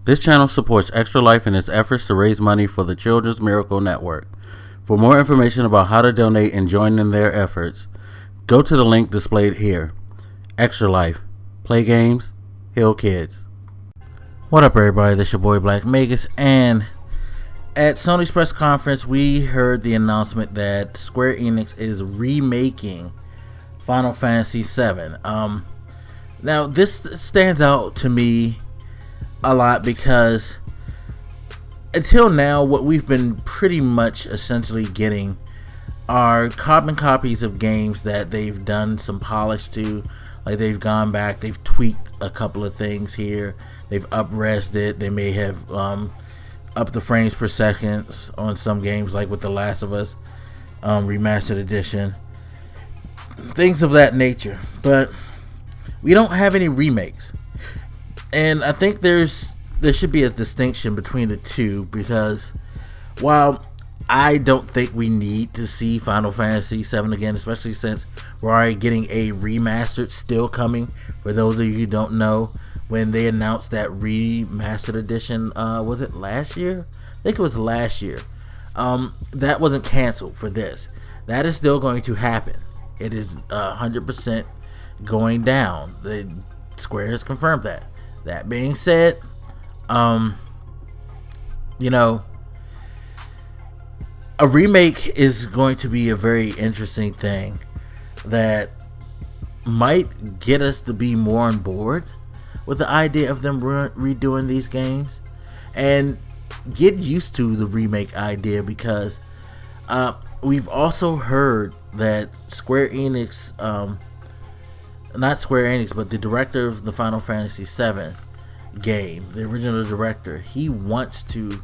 This channel supports Extra Life in its efforts to raise money for the Children's Miracle Network. For more information about how to donate and join in their efforts, go to the link displayed here. Extra Life. Play games, heal kids. What up, everybody? This is your boy Black Magus, and at Sony's press conference, we heard the announcement that Square Enix is remaking Final Fantasy VII. Now, this stands out to me a lot because until now, what we've been pretty much essentially getting are carbon copies of games that they've done some polish to. Like, they've gone back, they've tweaked a couple of things here, they've up-resed it, they may have upped the frames per second on some games, like with The Last of Us Remastered Edition, things of that nature. But we don't have any remakes, and I think there should be a distinction between the two, because while I don't think we need to see Final Fantasy VII again, especially since we're already getting a remastered still coming. For those of you who don't know, when they announced that remastered edition, was it last year? I think it was last year. That wasn't canceled for this. That is still going to happen. It is 100% going down. The Square has confirmed that. That being said, a remake is going to be a very interesting thing that might get us to be more on board with the idea of them redoing these games and get used to the remake idea, because we've also heard that Square Enix, not Square Enix, but the director of the Final Fantasy VII game, the original director, he wants to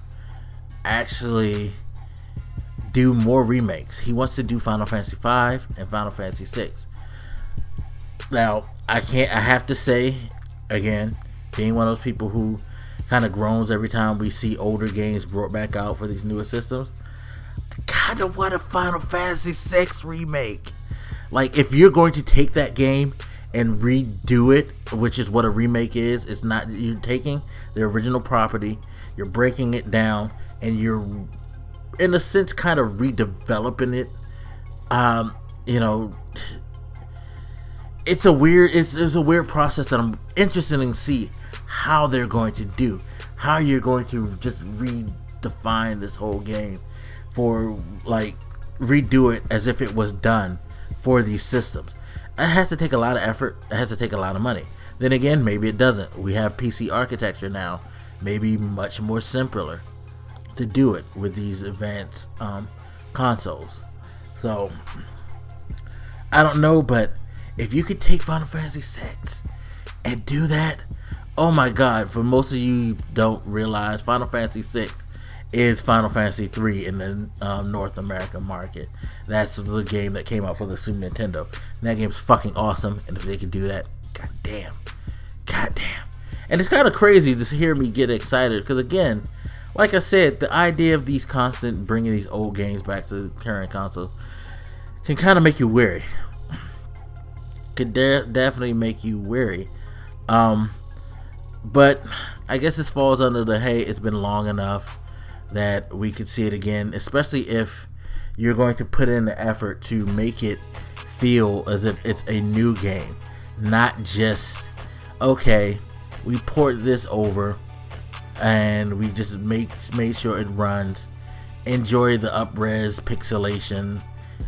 actually do more remakes. He wants to do Final Fantasy V and Final Fantasy VI. Now, I have to say, again, being one of those people who kind of groans every time we see older games brought back out for these newer systems, I kind of want a Final Fantasy VI remake. Like, if you're going to take that game and redo it, which is what a remake is, it's not, you're taking the original property, you're breaking it down, and you're, in a sense, kind of redeveloping it. It's a weird process that I'm interested in see how they're going to do, how you're going to just redefine this whole game for, like, redo it as if it was done for these systems. It has to take a lot of effort. It has to take a lot of money. Then again, maybe it doesn't. We have PC architecture now, maybe much more simpler to do it with these advanced consoles. So I don't know, but if you could take Final Fantasy VI and do that, oh my god. For most of you don't realize, Final Fantasy VI is Final Fantasy III in the North American market. That's the game that came out for the Super Nintendo, and that game's fucking awesome. And if they could do that, goddamn. And it's kind of crazy to hear me get excited, because again, like I said, the idea of these constant bringing these old games back to the current consoles can kind of make you weary. Could definitely make you weary. But I guess this falls under the, hey, it's been long enough that we could see it again, especially if you're going to put in the effort to make it feel as if it's a new game, not just, okay, we port this over and we just made sure it runs. Enjoy the up-res pixelation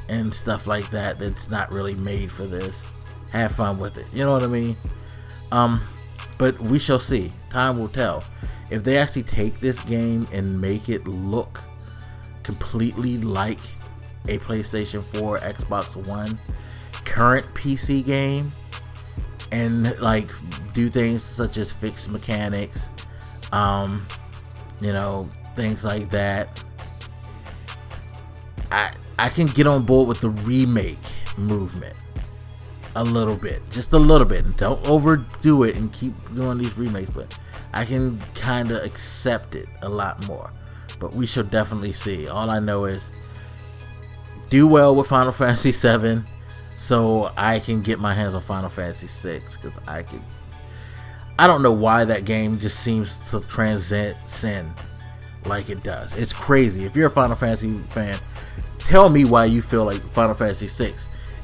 and stuff like that that's not really made for this. Have fun with it. You know what I mean? But we shall see. Time will tell. If they actually take this game and make it look completely like a PlayStation 4, Xbox One, current PC game, and like do things such as fix mechanics, things like that, I can get on board with the remake movement a little bit, just a little bit. Don't overdo it and keep doing these remakes, but I can kind of accept it a lot more. But we shall definitely see. All I know is do well with Final Fantasy VII so I can get my hands on Final Fantasy VI, because I don't know why that game just seems to transcend like it does. It's crazy. If you're a Final Fantasy fan, tell me why you feel like Final Fantasy VI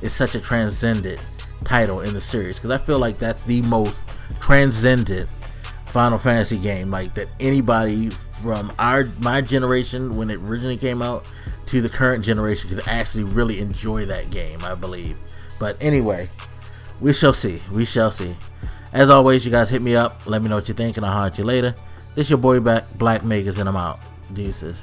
is such a transcendent title in the series, because I feel like that's the most transcendent Final Fantasy game, like, that anybody from my generation when it originally came out to the current generation could actually really enjoy that game, I believe. But anyway, we shall see. As always, you guys hit me up, let me know what you think, and I'll holler at you later. This your boy Black Megas, and I'm out. Deuces.